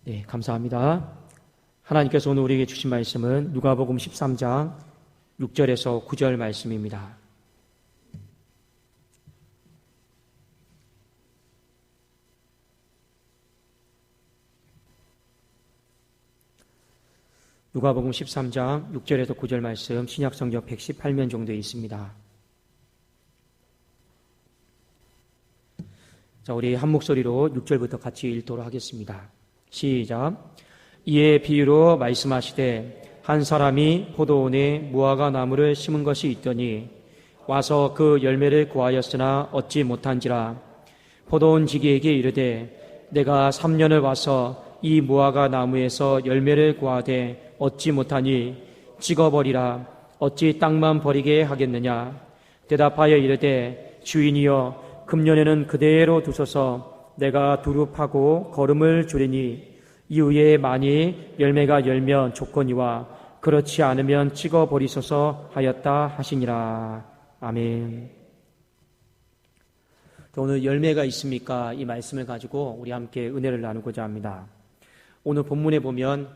네, 감사합니다. 하나님께서 오늘 우리에게 주신 말씀은 누가복음 13장 6절에서 9절 말씀입니다. 누가복음 13장 6절에서 9절 말씀 신약성경 118면 정도에 있습니다. 자, 우리 한 목소리로 6절부터 같이 읽도록 하겠습니다. 시작. 이에 비유로 말씀하시되 한 사람이 포도원에 무화과 나무를 심은 것이 있더니 와서 그 열매를 구하였으나 얻지 못한지라. 포도원 지기에게 이르되 내가 3년을 와서 이 무화과 나무에서 열매를 구하되 얻지 못하니 찍어버리라. 어찌 땅만 버리게 하겠느냐. 대답하여 이르되 주인이여 금년에는 그대로 두소서. 내가 두릅하고 거름을 주리니 이후에 만일 열매가 열면 조건이와 그렇지 않으면 찍어버리소서 하였다 하시니라. 아멘. 오늘 열매가 있습니까? 이 말씀을 가지고 우리 함께 은혜를 나누고자 합니다. 오늘 본문에 보면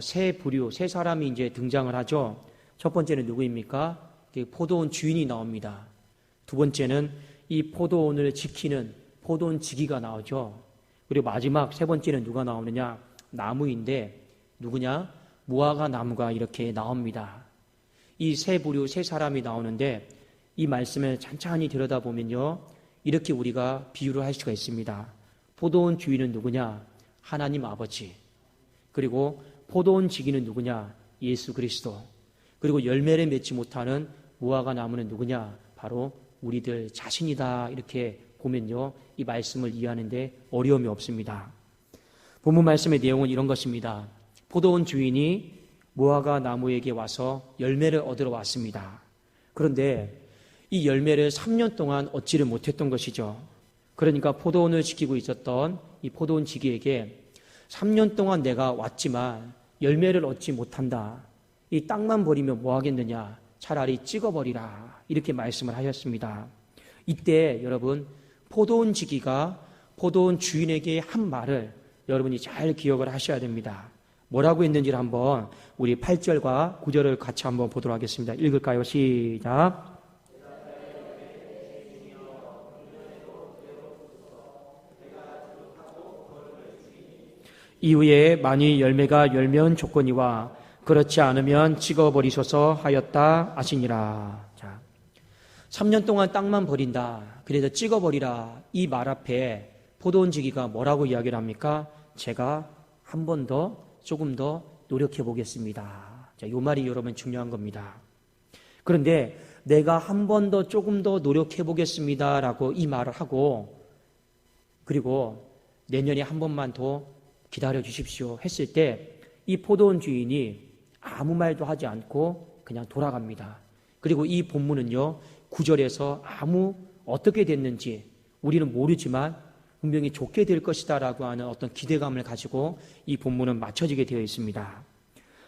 세 부류, 세 사람이 이제 등장을 하죠. 첫 번째는 누구입니까? 포도원 주인이 나옵니다. 두 번째는 이 포도원을 지키는 포도원 지기가 나오죠. 그리고 마지막 세 번째는 누가 나오느냐? 나무인데 누구냐? 무화과 나무가 이렇게 나옵니다. 이 세 부류, 세 사람이 나오는데 이 말씀을 찬찬히 들여다보면요, 이렇게 우리가 비유를 할 수가 있습니다. 포도원 주인은 누구냐? 하나님 아버지. 그리고 포도원 지기는 누구냐? 예수 그리스도. 그리고 열매를 맺지 못하는 무화과 나무는 누구냐? 바로 우리들 자신이다. 이렇게 보면요, 이 말씀을 이해하는데 어려움이 없습니다. 본문 말씀의 내용은 이런 것입니다. 포도원 주인이 무화과 나무에게 와서 열매를 얻으러 왔습니다. 그런데 이 열매를 3년 동안 얻지를 못했던 것이죠. 그러니까 포도원을 지키고 있었던 이 포도원 지기에게 3년 동안 내가 왔지만 열매를 얻지 못한다. 이 땅만 버리면 뭐 하겠느냐. 차라리 찍어버리라. 이렇게 말씀을 하셨습니다. 이때 여러분, 포도원 지기가 포도원 주인에게 한 말을 여러분이 잘 기억을 하셔야 됩니다. 뭐라고 했는지를 한번 우리 8절과 9절을 같이 한번 보도록 하겠습니다. 읽을까요? 시작. 이후에 만일 열매가 열면 조건이와 그렇지 않으면 찍어버리소서 하였다 하시니라. 자, 3년 동안 땅만 버린다. 그래서 찍어버리라. 이 말 앞에 포도원 지기가 뭐라고 이야기를 합니까? 제가 한 번 더, 조금 더 노력해 보겠습니다. 자, 이 말이 여러분 중요한 겁니다. 그런데 내가 한 번 더, 조금 더 노력해 보겠습니다. 라고 이 말을 하고, 그리고 내년에 한 번만 더 기다려 주십시오. 했을 때, 이 포도원 주인이 아무 말도 하지 않고 그냥 돌아갑니다. 그리고 이 본문은요, 9절에서 어떻게 됐는지 우리는 모르지만 분명히 좋게 될 것이다 라고 하는 어떤 기대감을 가지고 이 본문은 맞춰지게 되어 있습니다.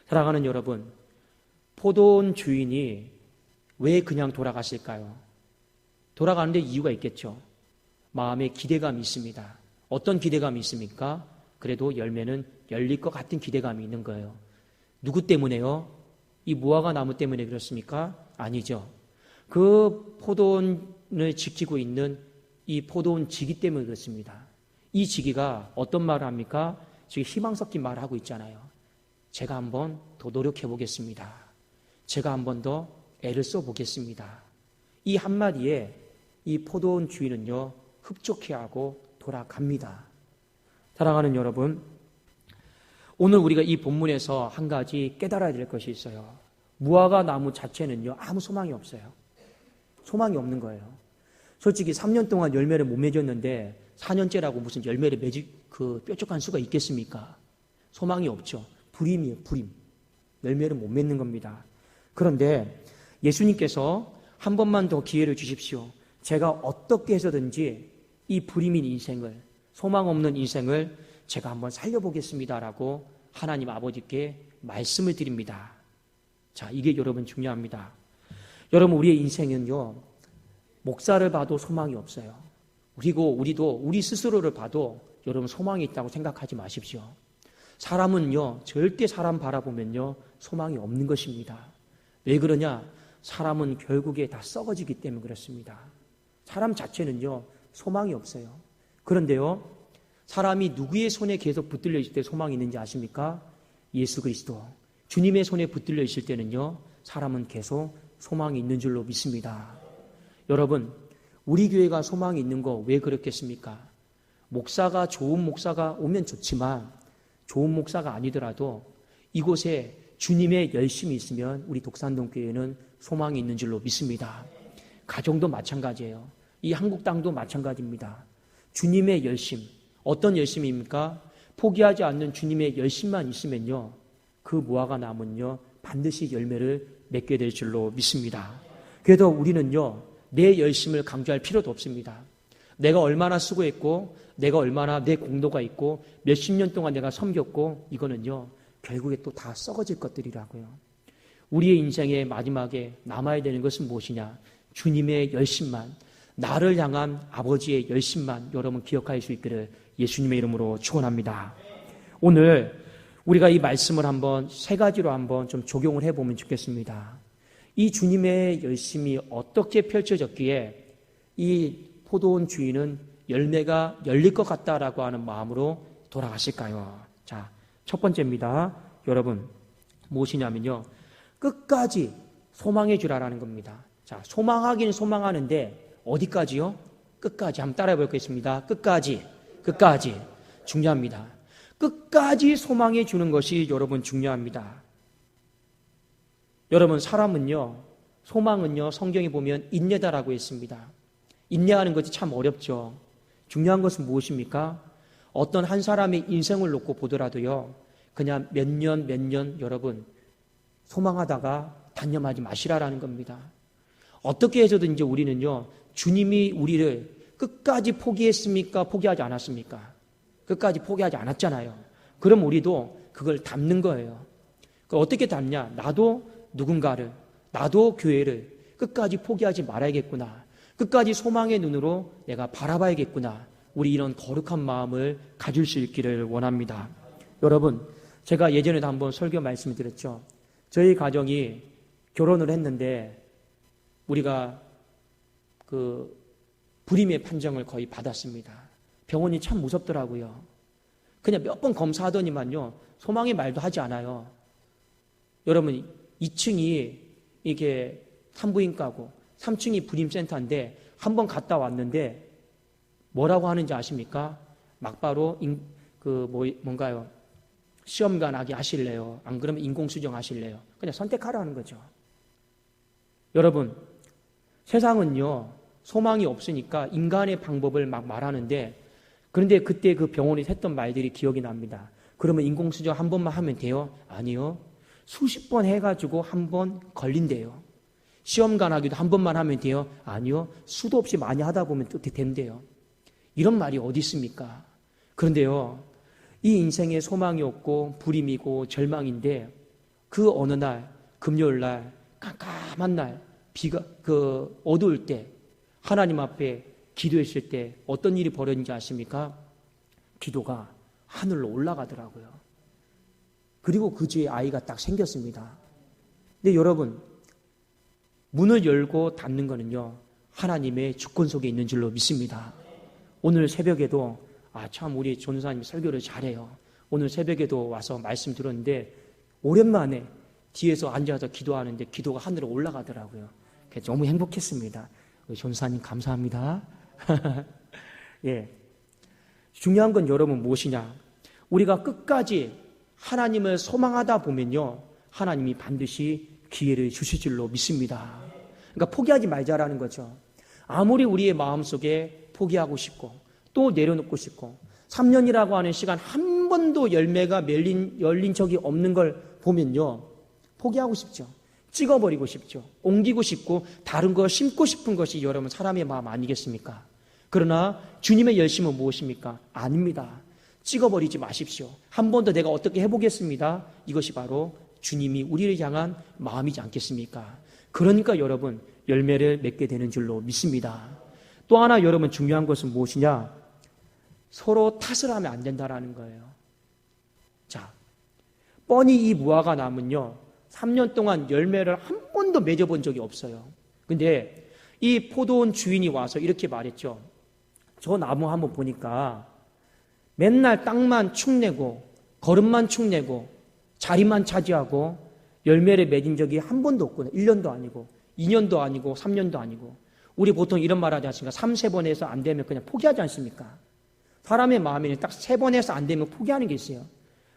사랑하는 여러분, 포도원 주인이 왜 그냥 돌아갔을까요? 돌아가는데 이유가 있겠죠. 마음에 기대감이 있습니다. 어떤 기대감이 있습니까? 그래도 열매는 열릴 것 같은 기대감이 있는 거예요. 누구 때문에요? 이 무화과 나무 때문에 그렇습니까? 아니죠. 그 포도원을 지키고 있는 이 포도원 지기 때문에 그렇습니다. 이 지기가 어떤 말을 합니까? 지금 희망 섞인 말을 하고 있잖아요. 제가 한번 더 노력해 보겠습니다. 제가 한번 더 애를 써 보겠습니다. 이 한마디에 이 포도원 주인은요, 흡족해하고 돌아갑니다. 사랑하는 여러분, 오늘 우리가 이 본문에서 한 가지 깨달아야 될 것이 있어요. 무화과 나무 자체는요, 아무 소망이 없어요. 소망이 없는 거예요. 솔직히 3년 동안 열매를 못 맺었는데 4년째라고 무슨 열매를 뾰족한 수가 있겠습니까? 소망이 없죠. 불임이에요, 불임. 열매를 못 맺는 겁니다. 그런데 예수님께서 한 번만 더 기회를 주십시오. 제가 어떻게 해서든지 이 불임인 인생을, 소망 없는 인생을 제가 한번 살려보겠습니다라고 하나님 아버지께 말씀을 드립니다. 자, 이게 여러분 중요합니다. 여러분, 우리의 인생은요, 목사를 봐도 소망이 없어요. 그리고 우리도 우리 스스로를 봐도 여러분 소망이 있다고 생각하지 마십시오. 사람은요, 절대 사람 바라보면요, 소망이 없는 것입니다. 왜 그러냐? 사람은 결국에 다 썩어지기 때문에 그렇습니다. 사람 자체는요, 소망이 없어요. 그런데요, 사람이 누구의 손에 계속 붙들려 있을 때 소망이 있는지 아십니까? 예수 그리스도. 주님의 손에 붙들려 있을 때는요, 사람은 계속 소망이 있는 줄로 믿습니다. 여러분, 우리 교회가 소망이 있는 거 왜 그렇겠습니까? 목사가 좋은 목사가 오면 좋지만 좋은 목사가 아니더라도 이곳에 주님의 열심이 있으면 우리 독산동 교회는 소망이 있는 줄로 믿습니다. 가정도 마찬가지예요. 이 한국 땅도 마찬가지입니다. 주님의 열심, 어떤 열심입니까? 포기하지 않는 주님의 열심만 있으면요, 그 무화과 나무는요, 반드시 열매를 맺게 될 줄로 믿습니다. 그래서 우리는요, 내 열심을 강조할 필요도 없습니다. 내가 얼마나 수고했고, 내가 얼마나 내 공로가 있고, 몇십 년 동안 내가 섬겼고, 이거는요, 결국에 또 다 썩어질 것들이라고요. 우리의 인생의 마지막에 남아야 되는 것은 무엇이냐? 주님의 열심만, 나를 향한 아버지의 열심만 여러분 기억할 수 있기를 예수님의 이름으로 축원합니다. 오늘 우리가 이 말씀을 한번 세 가지로 한번 좀 적용을 해보면 좋겠습니다. 이 주님의 열심이 어떻게 펼쳐졌기에 이 포도원 주인은 열매가 열릴 것 같다라고 하는 마음으로 돌아가실까요? 자, 첫 번째입니다. 여러분, 무엇이냐면요, 끝까지 소망해 주라라는 겁니다. 자, 소망하긴 소망하는데 어디까지요? 끝까지. 한번 따라해 보겠습니다. 끝까지. 중요합니다. 끝까지 소망해 주는 것이 여러분 중요합니다. 여러분, 사람은요, 소망은요, 성경에 보면 인내다라고 했습니다. 인내하는 것이 참 어렵죠. 중요한 것은 무엇입니까? 어떤 한 사람의 인생을 놓고 보더라도요, 그냥 몇 년 여러분 소망하다가 단념하지 마시라라는 겁니다. 어떻게 해서든지 우리는요, 주님이 우리를 끝까지 포기했습니까? 포기하지 않았습니까? 끝까지 포기하지 않았잖아요. 그럼 우리도 그걸 담는 거예요. 어떻게 담냐? 나도 누군가를, 나도 교회를 끝까지 포기하지 말아야겠구나. 끝까지 소망의 눈으로 내가 바라봐야겠구나. 우리 이런 거룩한 마음을 가질 수 있기를 원합니다. 여러분, 제가 예전에도 한번 설교 말씀을 드렸죠. 저희 가정이 결혼을 했는데 우리가 그 불임의 판정을 거의 받았습니다. 병원이 참 무섭더라고요. 그냥 몇 번 검사하더니만요, 소망의 말도 하지 않아요. 여러분, 2층이 이게 산부인과고 3층이 불임센터인데 한 번 갔다 왔는데 뭐라고 하는지 아십니까? 막바로 뭔가요? 시험관하게 하실래요? 안 그러면 인공수정 하실래요? 그냥 선택하라는 거죠. 여러분, 세상은요, 소망이 없으니까 인간의 방법을 막 말하는데, 그런데 그때 그 병원이 했던 말들이 기억이 납니다. 그러면 인공수정 한 번만 하면 돼요? 아니요. 수십 번 해가지고 한 번 걸린대요. 시험관하기도 한 번만 하면 돼요? 아니요. 수도 없이 많이 하다 보면 또 된대요. 이런 말이 어디 있습니까? 그런데요, 이 인생에 소망이 없고 불임이고 절망인데 그 어느 날, 금요일 날, 깜깜한 날, 비가 어두울 때 하나님 앞에 기도했을 때 어떤 일이 벌어진지 아십니까? 기도가 하늘로 올라가더라고요. 그리고 그 뒤에 아이가 딱 생겼습니다. 근데 여러분, 문을 열고 닫는 거는요, 하나님의 주권 속에 있는 줄로 믿습니다. 오늘 새벽에도 참 우리 전도사님이 설교를 잘해요. 오늘 새벽에도 와서 말씀 들었는데 오랜만에 뒤에서 앉아서 기도하는데 기도가 하늘로 올라가더라고요. 너무 행복했습니다. 우리 전도사님 감사합니다. 예. 중요한 건 여러분 무엇이냐? 우리가 끝까지 하나님을 소망하다 보면요, 하나님이 반드시 기회를 주실 줄로 믿습니다. 그러니까 포기하지 말자라는 거죠. 아무리 우리의 마음속에 포기하고 싶고 또 내려놓고 싶고 3년이라고 하는 시간 한 번도 열매가 열린 적이 없는 걸 보면요, 포기하고 싶죠. 찍어버리고 싶죠. 옮기고 싶고 다른 거 심고 싶은 것이 여러분 사람의 마음 아니겠습니까? 그러나 주님의 열심은 무엇입니까? 아닙니다. 찍어버리지 마십시오. 한 번 더 내가 어떻게 해보겠습니다. 이것이 바로 주님이 우리를 향한 마음이지 않겠습니까? 그러니까 여러분 열매를 맺게 되는 줄로 믿습니다. 또 하나 여러분 중요한 것은 무엇이냐? 서로 탓을 하면 안 된다라는 거예요. 자, 뻔히 이 무화과 나무는요, 3년 동안 열매를 한 번도 맺어본 적이 없어요. 근데 이 포도원 주인이 와서 이렇게 말했죠. 저 나무 한번 보니까 맨날 땅만 축내고 거름만 축내고 자리만 차지하고 열매를 맺은 적이 한 번도 없구나. 1년도 아니고 2년도 아니고 3년도 아니고. 우리 보통 이런 말 하지 않습니까? 3-4번 해서 안 되면 그냥 포기하지 않습니까? 사람의 마음에는 딱 3번 해서 안 되면 포기하는 게 있어요.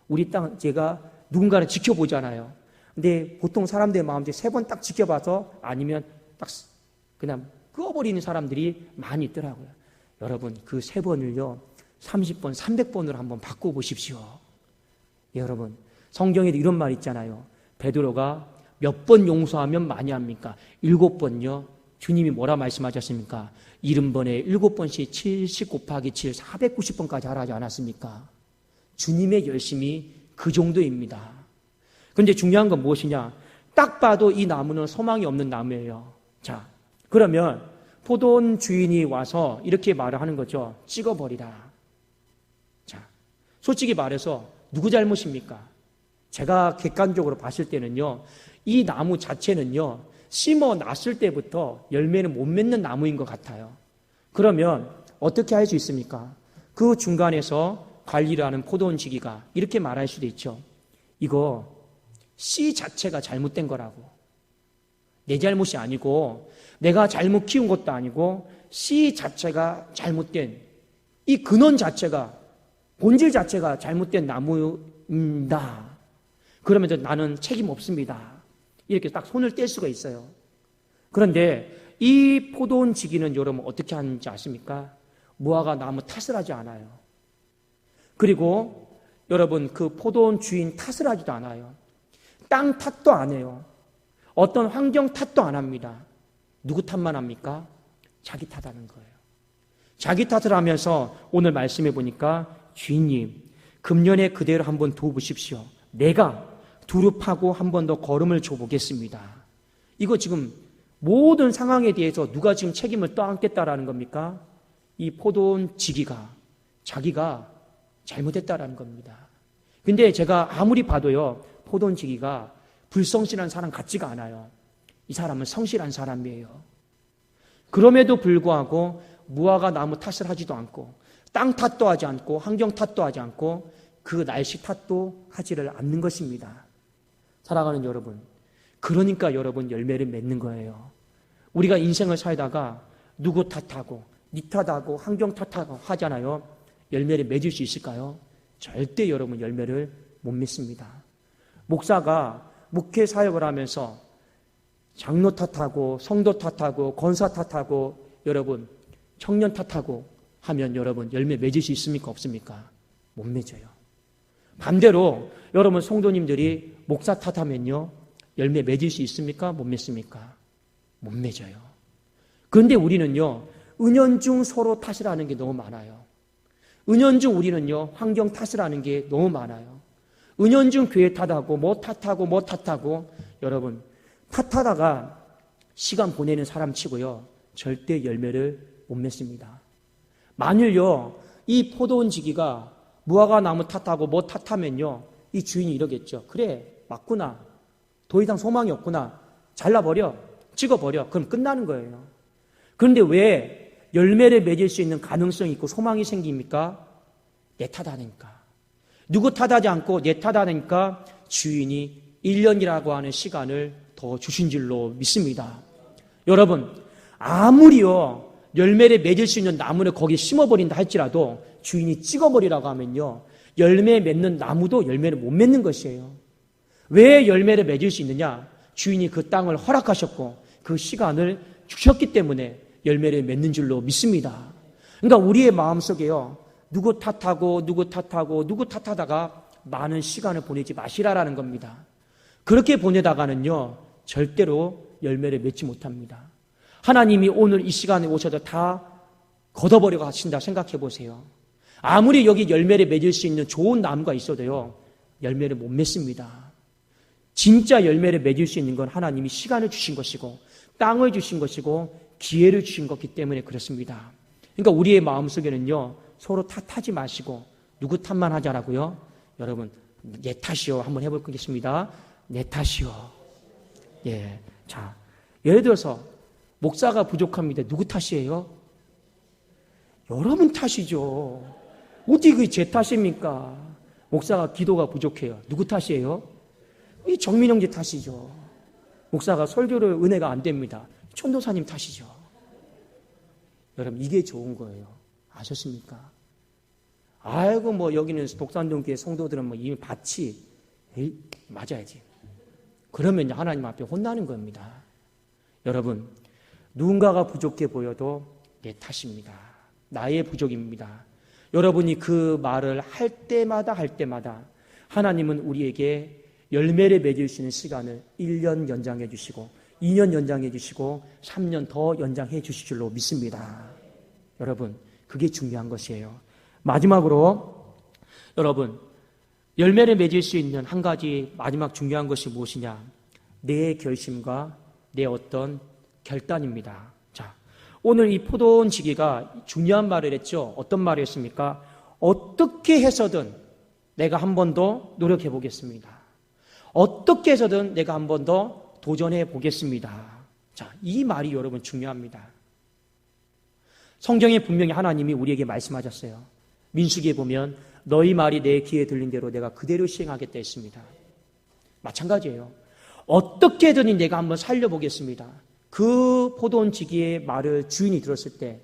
우리 땅 제가 누군가를 지켜보잖아요. 근데 보통 사람들의 마음도 3번 딱 지켜봐서 아니면 딱 그냥 끄어버리는 사람들이 많이 있더라고요. 여러분 그 3번을요 30번, 300번으로 한번 바꿔보십시오. 여러분 성경에도 이런 말 있잖아요. 베드로가 몇 번 용서하면 많이 합니까? 7번요. 주님이 뭐라 말씀하셨습니까? 70번에 7번씩 70 곱하기 7, 490번까지 하라지 않았습니까? 주님의 열심이 그 정도입니다. 그런데 중요한 건 무엇이냐? 딱 봐도 이 나무는 소망이 없는 나무예요. 자, 그러면 포도원 주인이 와서 이렇게 말을 하는 거죠. 찍어버리라. 자, 솔직히 말해서 누구 잘못입니까? 제가 객관적으로 봤을 때는요, 이 나무 자체는요, 심어 놨을 때부터 열매는 못 맺는 나무인 것 같아요. 그러면 어떻게 할 수 있습니까? 그 중간에서 관리를 하는 포도원 지기가 이렇게 말할 수도 있죠. 이거 씨 자체가 잘못된 거라고. 내 잘못이 아니고 내가 잘못 키운 것도 아니고 씨 자체가 잘못된, 이 근원 자체가, 본질 자체가 잘못된 나무입니다. 그러면 나는 책임 없습니다. 이렇게 딱 손을 뗄 수가 있어요. 그런데 이 포도원 지기는 여러분 어떻게 하는지 아십니까? 무화과 나무 탓을 하지 않아요. 그리고 여러분 그 포도원 주인 탓을 하지도 않아요. 땅 탓도 안 해요. 어떤 환경 탓도 안 합니다. 누구 탓만 합니까? 자기 탓하는 거예요. 자기 탓을 하면서 오늘 말씀해 보니까 주인님, 금년에 그대로 한번 도우십시오. 내가 두릅하고 한 번 더 걸음을 줘보겠습니다. 이거 지금 모든 상황에 대해서 누가 지금 책임을 떠안겠다라는 겁니까? 이 포도원 지기가 자기가 잘못했다라는 겁니다. 근데 제가 아무리 봐도요, 포도원 지기가 불성실한 사람 같지가 않아요. 이 사람은 성실한 사람이에요. 그럼에도 불구하고 무화과 나무 탓을 하지도 않고 땅 탓도 하지 않고 환경 탓도 하지 않고 그 날씨 탓도 하지를 않는 것입니다. 사랑하는 여러분, 그러니까 여러분 열매를 맺는 거예요. 우리가 인생을 살다가 누구 탓하고 니 탓하고 환경 탓하고 하잖아요. 열매를 맺을 수 있을까요? 절대 여러분 열매를 못 맺습니다. 목사가 목회 사역을 하면서 장로 탓하고 성도 탓하고 권사 탓하고 여러분 청년 탓하고 하면 여러분 열매 맺을 수 있습니까? 없습니까? 못 맺어요. 반대로 여러분 성도님들이 목사 탓하면요 열매 맺을 수 있습니까? 못 맺습니까? 못 맺어요. 그런데 우리는요 은연중 서로 탓을 하는 게 너무 많아요. 은연중 우리는요 환경 탓을 하는 게 너무 많아요. 은연중 교회 탓하고 뭐 탓하고 여러분 탓하다가 시간 보내는 사람 치고요 절대 열매를 못 맺습니다. 만일요 이 포도원 지기가 무화과 나무 탓하고 뭐 탓하면요 이 주인이 이러겠죠. 그래 맞구나. 더 이상 소망이 없구나. 잘라버려. 찍어버려. 그럼 끝나는 거예요. 그런데 왜 열매를 맺을 수 있는 가능성이 있고 소망이 생깁니까? 내 탓하니까. 누구 탓하지 않고 내 탓하니까 주인이 1년이라고 하는 시간을 더 주신 줄로 믿습니다. 여러분 아무리요 열매를 맺을 수 있는 나무를 거기 심어버린다 할지라도 주인이 찍어버리라고 하면요 열매 맺는 나무도 열매를 못 맺는 것이에요. 왜 열매를 맺을 수 있느냐? 주인이 그 땅을 허락하셨고 그 시간을 주셨기 때문에 열매를 맺는 줄로 믿습니다. 그러니까 우리의 마음속에요 누구 탓하다가 많은 시간을 보내지 마시라라는 겁니다. 그렇게 보내다가는요 절대로 열매를 맺지 못합니다. 하나님이 오늘 이 시간에 오셔서 다 걷어버리고 하신다 생각해 보세요. 아무리 여기 열매를 맺을 수 있는 좋은 나무가 있어도요 열매를 못 맺습니다. 진짜 열매를 맺을 수 있는 건 하나님이 시간을 주신 것이고 땅을 주신 것이고 기회를 주신 것이기 때문에 그렇습니다. 그러니까 우리의 마음속에는요 서로 탓하지 마시고 누구 탓만 하자라고요. 여러분 내 탓이요. 한번 해보겠습니다. 내 탓이요. 예. 자, 예를 들어서 목사가 부족합니다. 누구 탓이에요? 여러분 탓이죠. 어떻게 그게 제 탓입니까? 목사가 기도가 부족해요. 누구 탓이에요? 이 정민 형제 탓이죠. 목사가 설교를 은혜가 안 됩니다. 천도사님 탓이죠. 여러분 이게 좋은 거예요. 아셨습니까? 아이고 뭐 여기는 독산동교회 성도들은 뭐 이미 밭이 맞아야지. 그러면 하나님 앞에 혼나는 겁니다. 여러분 누군가가 부족해 보여도 내 탓입니다. 나의 부족입니다. 여러분이 그 말을 할 때마다 하나님은 우리에게 열매를 맺을 수 있는 시간을 1년 연장해 주시고 2년 연장해 주시고 3년 더 연장해 주실 줄로 믿습니다. 여러분 그게 중요한 것이에요. 마지막으로 여러분 열매를 맺을 수 있는 한 가지 마지막 중요한 것이 무엇이냐? 내 결심과 내 어떤 결단입니다. 자, 오늘 이 포도원 지기가 중요한 말을 했죠. 어떤 말을 했습니까? 어떻게 해서든 내가 한 번 더 노력해 보겠습니다. 어떻게 해서든 내가 한 번 더 도전해 보겠습니다. 자, 이 말이 여러분 중요합니다. 성경에 분명히 하나님이 우리에게 말씀하셨어요. 민수기에 보면 너희 말이 내 귀에 들린 대로 내가 그대로 시행하겠다 했습니다. 마찬가지예요. 어떻게든 내가 한번 살려보겠습니다. 그 포도원 지기의 말을 주인이 들었을 때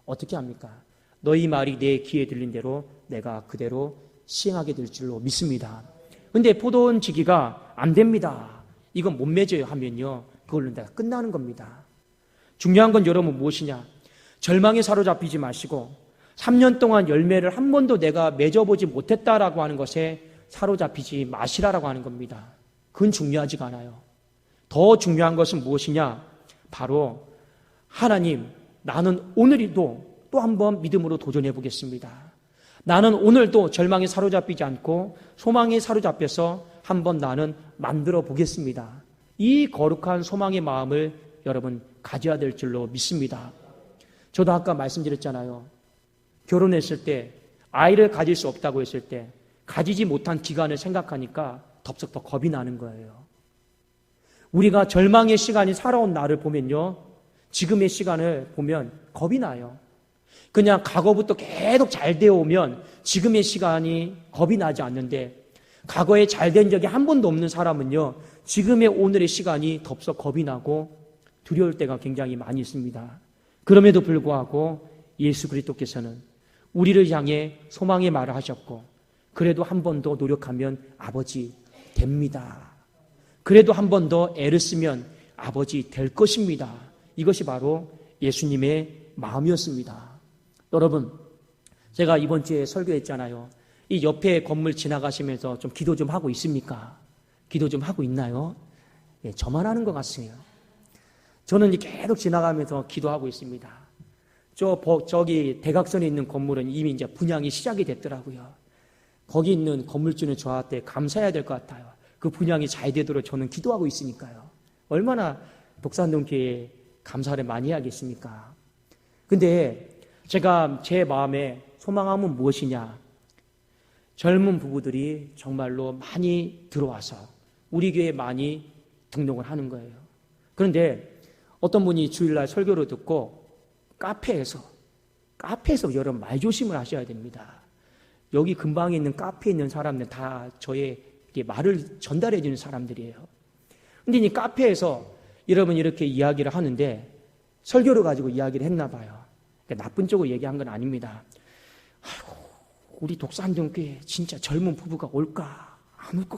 어떻게 합니까? 너희 말이 내 귀에 들린 대로 내가 그대로 시행하게 될 줄로 믿습니다. 근데 포도원 지기가 안 됩니다. 이건 못 맺어요 하면요. 그걸로 내가 끝나는 겁니다. 중요한 건 여러분 무엇이냐? 절망에 사로잡히지 마시고 3년 동안 열매를 한 번도 내가 맺어보지 못했다라고 하는 것에 사로잡히지 마시라라고 하는 겁니다. 그건 중요하지가 않아요. 더 중요한 것은 무엇이냐? 바로 하나님, 나는 오늘도 또 한 번 믿음으로 도전해 보겠습니다. 나는 오늘도 절망에 사로잡히지 않고 소망에 사로잡혀서 한번 나는 만들어 보겠습니다. 이 거룩한 소망의 마음을 여러분 가져야 될 줄로 믿습니다. 저도 아까 말씀드렸잖아요. 결혼했을 때 아이를 가질 수 없다고 했을 때 가지지 못한 기간을 생각하니까 덥석 더 겁이 나는 거예요. 우리가 절망의 시간이 살아온 나를 보면요. 지금의 시간을 보면 겁이 나요. 그냥 과거부터 계속 잘 되어 오면 지금의 시간이 겁이 나지 않는데 과거에 잘 된 적이 한 번도 없는 사람은요. 지금의 오늘의 시간이 덥석 겁이 나고 두려울 때가 굉장히 많이 있습니다. 그럼에도 불구하고 예수 그리스도께서는 우리를 향해 소망의 말을 하셨고 그래도 한 번 더 노력하면 아버지 됩니다. 그래도 한 번 더 애를 쓰면 아버지 될 것입니다. 이것이 바로 예수님의 마음이었습니다. 여러분, 제가 이번 주에 설교했잖아요. 이 옆에 건물 지나가시면서 좀 기도 좀 하고 있습니까? 기도 좀 하고 있나요? 예, 저만 하는 것 같아요. 저는 계속 지나가면서 기도하고 있습니다. 저기 대각선에 있는 건물은 이미 이제 분양이 시작이 됐더라고요. 거기 있는 건물주는 저한테 감사해야 될 것 같아요. 그 분양이 잘 되도록 저는 기도하고 있으니까요. 얼마나 독산동교회에 감사를 많이 해야겠습니까? 근데 제가 제 마음에 소망함은 무엇이냐? 젊은 부부들이 정말로 많이 들어와서 우리 교회에 많이 등록을 하는 거예요. 그런데 어떤 분이 주일날 설교를 듣고 카페에서 여러분 말조심을 하셔야 됩니다. 여기 근방에 있는 카페에 있는 사람들 다 저에게 말을 전달해 주는 사람들이에요. 근데 이 카페에서 여러분 이렇게 이야기를 하는데 설교를 가지고 이야기를 했나 봐요. 그러니까 나쁜 쪽으로 얘기한 건 아닙니다. 아이고, 우리 독산동교회 진짜 젊은 부부가 올까? 안 올 것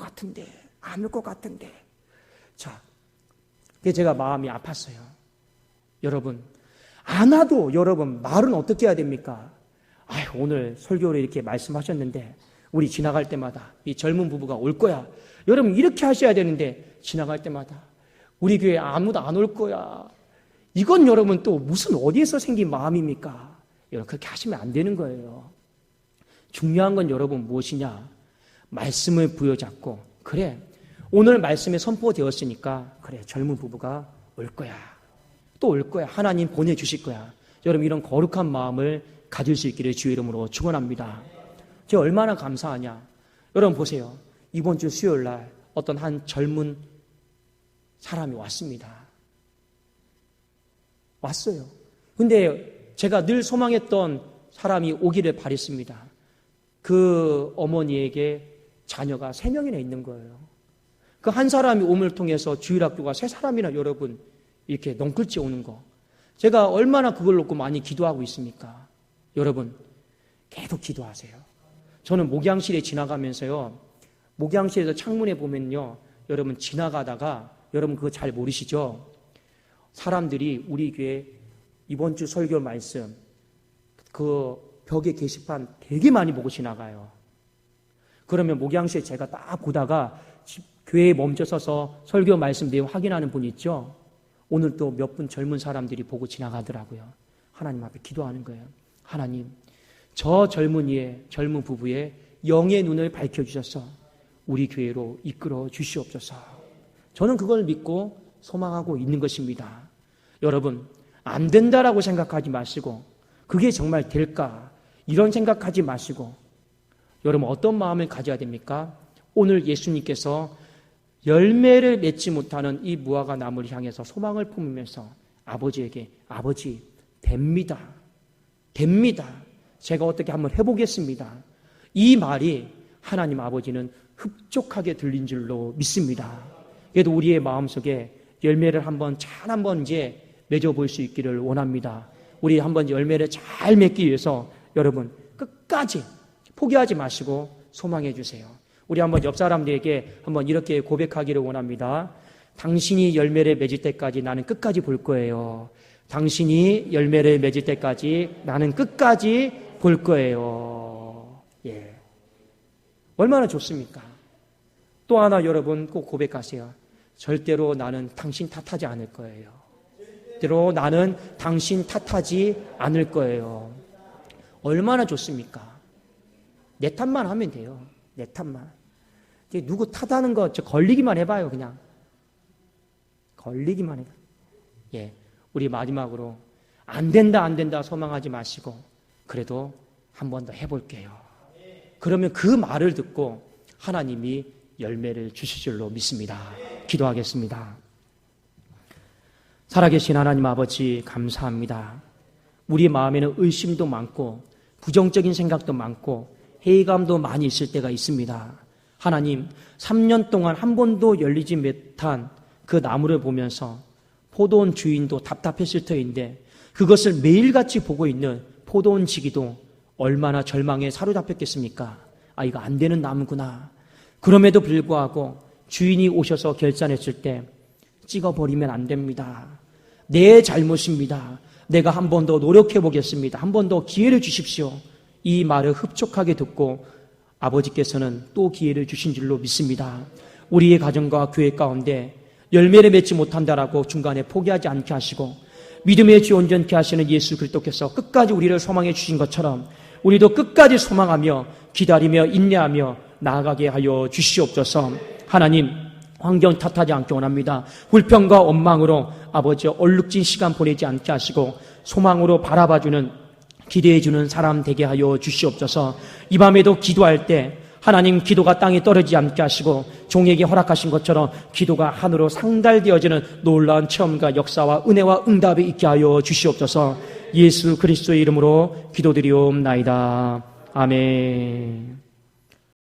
같은데. 자, 그게 제가 마음이 아팠어요. 여러분, 안 와도 여러분 말은 어떻게 해야 됩니까? 오늘 설교를 이렇게 말씀하셨는데 우리 지나갈 때마다 이 젊은 부부가 올 거야. 여러분 이렇게 하셔야 되는데 지나갈 때마다 우리 교회 아무도 안 올 거야. 이건 여러분 또 무슨 어디에서 생긴 마음입니까? 여러분 그렇게 하시면 안 되는 거예요. 중요한 건 여러분 무엇이냐? 말씀을 부여잡고 그래 오늘 말씀에 선포되었으니까 그래 젊은 부부가 올 거야. 또 올 거야. 하나님 보내주실 거야. 여러분 이런 거룩한 마음을 가질 수 있기를 주의 이름으로 축원합니다. 제가 얼마나 감사하냐. 여러분 보세요. 이번 주 수요일 날 어떤 한 젊은 사람이 왔습니다. 왔어요. 근데 제가 늘 소망했던 사람이 오기를 바랬습니다. 그 어머니에게 자녀가 3명이나 있는 거예요. 그 한 사람이 오음을 통해서 주일학교가 3사람이나 여러분 이렇게 넝클째 오는 거. 제가 얼마나 그걸 놓고 많이 기도하고 있습니까? 여러분 계속 기도하세요. 저는 목양실에 지나가면서요. 목양실에서 창문에 보면요. 여러분 지나가다가 여러분 그거 잘 모르시죠? 사람들이 우리 교회 이번 주 설교 말씀 그 벽에 게시판 되게 많이 보고 지나가요. 그러면 목양실에 제가 딱 보다가 교회에 멈춰 서서 설교 말씀 내용 확인하는 분 있죠? 오늘 또 몇 분 젊은 사람들이 보고 지나가더라고요. 하나님 앞에 기도하는 거예요. 하나님, 저 젊은이의 젊은 부부의 영의 눈을 밝혀주셔서 우리 교회로 이끌어 주시옵소서. 저는 그걸 믿고 소망하고 있는 것입니다. 여러분, 안 된다라고 생각하지 마시고 그게 정말 될까? 이런 생각하지 마시고 여러분 어떤 마음을 가져야 됩니까? 오늘 예수님께서 열매를 맺지 못하는 이 무화과 나무를 향해서 소망을 품으면서 아버지에게 아버지 됩니다. 됩니다. 제가 어떻게 한번 해보겠습니다. 이 말이 하나님 아버지는 흡족하게 들린 줄로 믿습니다. 그래도 우리의 마음속에 열매를 잘 한번 이제 맺어볼 수 있기를 원합니다. 우리 한번 열매를 잘 맺기 위해서 여러분 끝까지 포기하지 마시고 소망해 주세요. 우리 한번 옆 사람들에게 한번 이렇게 고백하기를 원합니다. 당신이 열매를 맺을 때까지 나는 끝까지 볼 거예요. 당신이 열매를 맺을 때까지 나는 끝까지 볼 거예요. 예. 얼마나 좋습니까? 또 하나 여러분 꼭 고백하세요. 절대로 나는 당신 탓하지 않을 거예요. 절대로 나는 당신 탓하지 않을 거예요. 얼마나 좋습니까? 내 탓만 하면 돼요. 내 탓만. 누구 탓하는 거 걸리기만 해봐요. 그냥 걸리기만 해봐요. 예, 우리 마지막으로 안 된다 소망하지 마시고 그래도 한 번 더 해볼게요. 그러면 그 말을 듣고 하나님이 열매를 주실 줄로 믿습니다. 기도하겠습니다. 살아계신 하나님 아버지 감사합니다. 우리 마음에는 의심도 많고 부정적인 생각도 많고 회의감도 많이 있을 때가 있습니다. 하나님, 3년 동안 한 번도 열리지 못한 그 나무를 보면서 포도원 주인도 답답했을 터인데 그것을 매일같이 보고 있는 포도원 지기도 얼마나 절망에 사로잡혔겠습니까? 아, 이거 안 되는 나무구나. 그럼에도 불구하고 주인이 오셔서 결산했을 때 찍어버리면 안 됩니다. 내 잘못입니다. 내가 한 번 더 노력해 보겠습니다. 한 번 더 기회를 주십시오. 이 말을 흡족하게 듣고 아버지께서는 또 기회를 주신 줄로 믿습니다. 우리의 가정과 교회 가운데 열매를 맺지 못한다라고 중간에 포기하지 않게 하시고 믿음의 주 온전케 하시는 예수 그리스도께서 끝까지 우리를 소망해 주신 것처럼 우리도 끝까지 소망하며 기다리며 인내하며 나아가게 하여 주시옵소서. 하나님, 환경 탓하지 않게 원합니다. 불평과 원망으로 아버지 얼룩진 시간 보내지 않게 하시고 소망으로 바라봐주는 기대해주는 사람 되게 하여 주시옵소서. 이 밤에도 기도할 때 하나님 기도가 땅에 떨어지지 않게 하시고 종에게 허락하신 것처럼 기도가 하늘로 상달되어지는 놀라운 체험과 역사와 은혜와 응답이 있게 하여 주시옵소서. 예수 그리스도의 이름으로 기도드리옵나이다. 아멘.